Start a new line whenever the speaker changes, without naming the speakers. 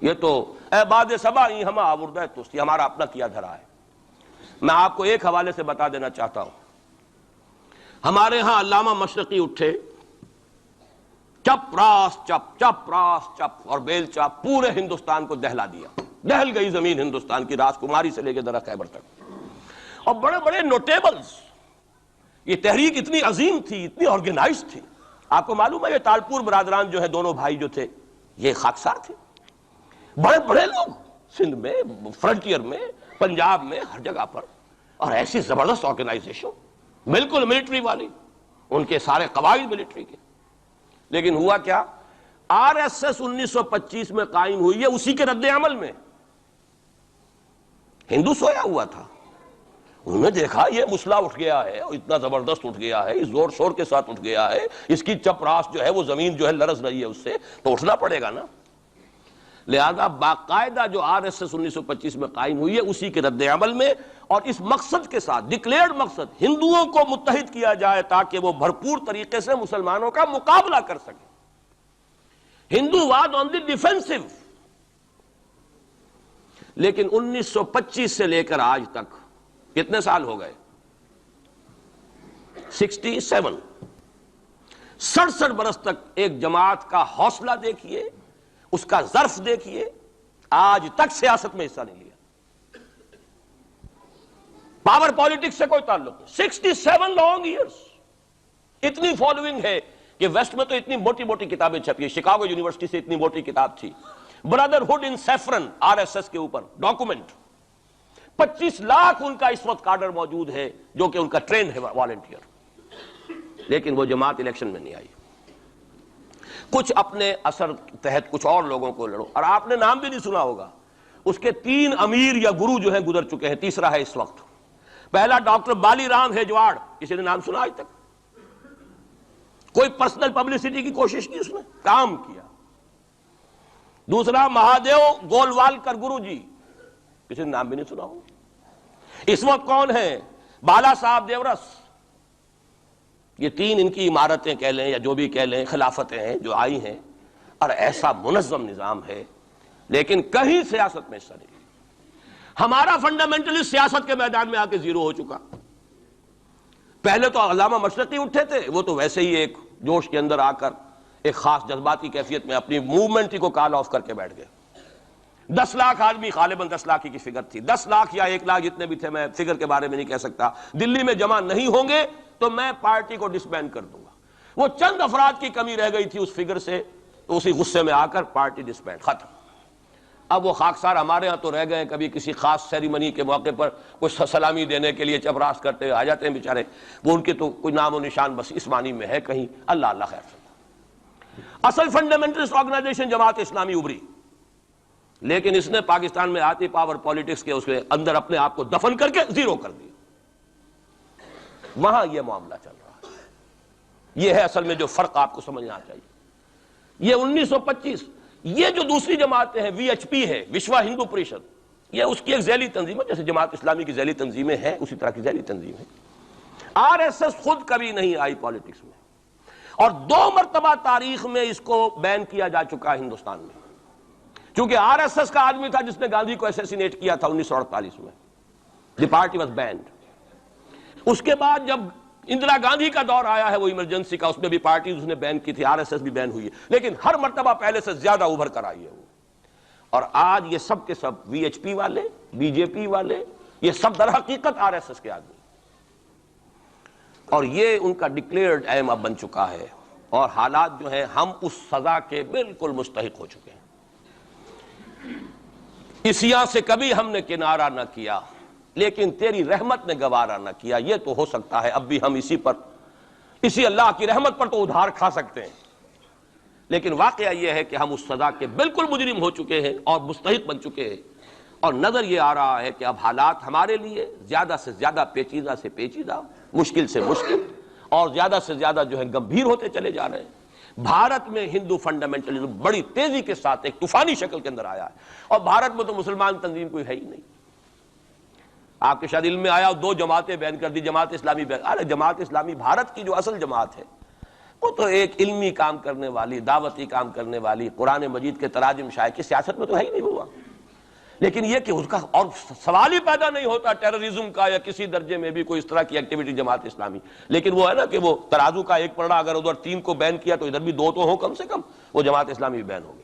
یہ تو اے باد صبا ہی ہم آوردہ تستی، ہمارا اپنا کیا دھرا ہے۔ میں آپ کو ایک حوالے سے بتا دینا چاہتا ہوں، ہمارے ہاں علامہ مشرقی اٹھے، چپ راس چپ چپ راس چپ اور بیل چاپ پورے ہندوستان کو دہلا دیا، دہل گئی زمین ہندوستان کی، راس کماری سے لے کے درہ خیبر تک، اور بڑے بڑے نوٹیبلز۔ یہ تحریک اتنی عظیم تھی، اتنی آرگنائز تھی۔ آپ کو معلوم ہے یہ تالپور برادران جو ہے، دونوں بھائی جو تھے، یہ خاکسار تھے، بڑے بڑے لوگ، سندھ میں، فرنٹیئر میں، پنجاب میں، ہر جگہ پر، اور ایسی زبردست آرگنائزیشن بالکل ملٹری والی، ان کے سارے قواعد ملٹری کے۔ لیکن ہوا کیا؟ آر ایس ایس 1925 میں قائم ہوئی ہے، اسی کے رد عمل میں ہندو سویا ہوا تھا، انہوں نے دیکھا یہ مسئلہ اٹھ گیا ہے، اتنا زبردست اٹھ گیا ہے، اس زور شور کے ساتھ اٹھ گیا ہے، اس کی چپراس جو ہے وہ زمین جو ہے لرز رہی ہے، اس سے تو اٹھنا پڑے گا نا۔ لہذا باقاعدہ جو آر ایس ایس 1925 میں قائم ہوئی ہے، اسی کے رد عمل میں، اور اس مقصد کے ساتھ، ڈکلیئرڈ مقصد، ہندوؤں کو متحد کیا جائے تاکہ وہ بھرپور طریقے سے مسلمانوں کا مقابلہ کر سکیں۔ ہندو واد آن دی ڈیفینسو۔ لیکن 1925 سے لے کر آج تک کتنے سال ہو گئے؟ 67۔ 67 برس تک ایک جماعت کا حوصلہ دیکھیے، اس کا ظرف دیکھیے، آج تک سیاست میں حصہ نہیں لیا، پاور پالیٹکس سے کوئی تعلق نہیں۔ 67 لانگ ایئرز، اتنی فالوئنگ ہے کہ ویسٹ میں تو اتنی موٹی موٹی کتابیں چھپی ہیں، شکاگو یونیورسٹی سے اتنی موٹی کتاب تھی، بردرہڈ ان سیفرن، آر ایس ایس کے اوپر ڈاکومنٹ، 25 لاکھ ان کا اس وقت کارڈر موجود ہے جو کہ ان کا ٹرینڈ ہے والنٹیئر۔ لیکن وہ جماعت الیکشن میں نہیں آئی۔ کچھ اپنے اثر تحت کچھ اور لوگوں کو لڑو، اور آپ نے نام بھی نہیں سنا ہوگا، اس کے 3 امیر یا گرو جو ہیں گزر چکے ہیں، تیسرا ہے اس وقت۔ پہلا ڈاکٹر بالی رام ہیجواڑ، کسی نے نام سنا آج تک؟ کوئی پرسنل پبلسٹی کی کوشش کی، اس نے کام کیا۔ دوسرا مہادیو گولوالکر گرو جی، کسی نے نام بھی نہیں سنا ہو۔ اس وقت کون ہیں؟ بالا صاحب دیورس۔ یہ 3 ان کی عمارتیں کہہ لیں یا جو بھی کہہ لیں، خلافتیں ہیں جو آئی ہیں، اور ایسا منظم نظام ہے، لیکن کہیں سیاست میں حصہ نہیں۔ ہمارا فنڈامنٹلسٹ سیاست کے میدان میں آ کے زیرو ہو چکا۔ پہلے تو علامہ مشرقی اٹھے تھے، وہ تو ویسے ہی ایک جوش کے اندر آ کر ایک خاص جذباتی کیفیت میں اپنی موومنٹ کو کال آف کر کے بیٹھ گئے۔ 10 لاکھ آدمی، غالباً 10 لاکھ کی فگر تھی، 10 لاکھ یا 1 لاکھ جتنے بھی تھے، میں فگر کے بارے میں نہیں کہہ سکتا، دلی میں جمع نہیں ہوں گے تو میں پارٹی کو ڈسبینڈ کر دوں گا۔ وہ چند افراد کی کمی رہ گئی تھی اس فگر سے، تو اسی غصے میں آ کر پارٹی ڈسبینڈ، ختم۔ اب وہ خاکسار ہمارے ہاں تو رہ گئے، کبھی کسی خاص سیریمنی کے موقع پر کچھ سلامی دینے کے لیے چپراس کرتے آ جاتے ہیں بیچارے، وہ ان کے تو کوئی نام و نشان بس اس معنی میں ہے کہیں، اللہ اللہ خیر سے۔ اصل فنڈامنٹلسٹ آرگنائزیشن جماعت اسلامی ابھری، لیکن اس نے پاکستان میں آتی پاور پالیٹکس کے اس کے اندر اپنے آپ کو دفن کر کے زیرو کر دیا۔ وہاں یہ معاملہ چل رہا ہے۔ یہ ہے اصل میں جو فرق آپ کو سمجھنا چاہیے۔ یہ 1925، یہ جو دوسری جماعتیں ہیں، وی ایچ پی ہے، وشوا ہندو پریشد، یہ اس کی ایک ذیلی تنظیم ہے، جیسے جماعت اسلامی کی ذیلی تنظیمیں ہیں اسی طرح کی ذیلی تنظیم ہے۔ آر ایس ایس خود کبھی نہیں آئی پالیٹکس میں، اور 2 مرتبہ تاریخ میں اس کو بین کیا جا چکا ہے ہندوستان میں، چونکہ آر ایس ایس کا آدمی تھا جس نے گاندھی کو ایسیسینیٹ کیا تھا 1948 میں، دی پارٹی واز بینڈ۔ اس کے بعد جب اندرا گاندھی کا دور آیا ہے وہ ایمرجنسی کا، اس میں بھی پارٹیز اس نے بین کی تھی، آر ایس ایس بھی بین ہوئی ہے، لیکن ہر مرتبہ پہلے سے زیادہ ابھر کر آئی ہے وہ۔ اور آج یہ سب کے سب وی ایچ پی والے، بی جے پی والے، یہ سب در حقیقت آر ایس ایس کے آدمی، اور یہ ان کا ڈکلیئرڈ ایم اب بن چکا ہے، اور حالات جو ہیں ہم اس سزا کے بالکل مستحق ہو چکے ہیں۔ اسیاں سے کبھی ہم نے کنارہ نہ کیا، لیکن تیری رحمت نے گوارا نہ کیا۔ یہ تو ہو سکتا ہے اب بھی ہم اسی اللہ کی رحمت پر تو ادھار کھا سکتے ہیں، لیکن واقعہ یہ ہے کہ ہم اس سزا کے بالکل مجرم ہو چکے ہیں اور مستحق بن چکے ہیں، اور نظر یہ آ رہا ہے کہ اب حالات ہمارے لیے زیادہ سے زیادہ پیچیدہ سے پیچیدہ، مشکل سے مشکل، اور زیادہ سے زیادہ جو ہے گمبھیر ہوتے چلے جا رہے ہیں۔ بھارت میں ہندو فنڈامنٹلزم بڑی تیزی کے ساتھ ایک طوفانی شکل کے اندر آیا ہے، اور بھارت میں تو مسلمان تنظیم کوئی ہے ہی نہیں۔ آپ کے شاید علم میں آیا 2 جماعتیں بین کر دی، جماعت اسلامی بین۔ ارے جماعت اسلامی بھارت کی جو اصل جماعت ہے، وہ تو ایک علمی کام کرنے والی، دعوتی کام کرنے والی، قرآن مجید کے تراجم شائع کی سیاست میں تو ہے ہی نہیں ہوا. لیکن یہ کہ اس کا اور سوال ہی پیدا نہیں ہوتا ٹیررزم کا یا کسی درجے میں بھی کوئی اس طرح کی ایکٹیویٹی جماعت اسلامی. لیکن وہ ہے نا کہ وہ ترازو کا ایک پلڑا اگر ادھر 3 کو بین کیا تو ادھر بھی 2 تو ہوں کم سے کم، وہ جماعت اسلامی بھی بین ہوگی.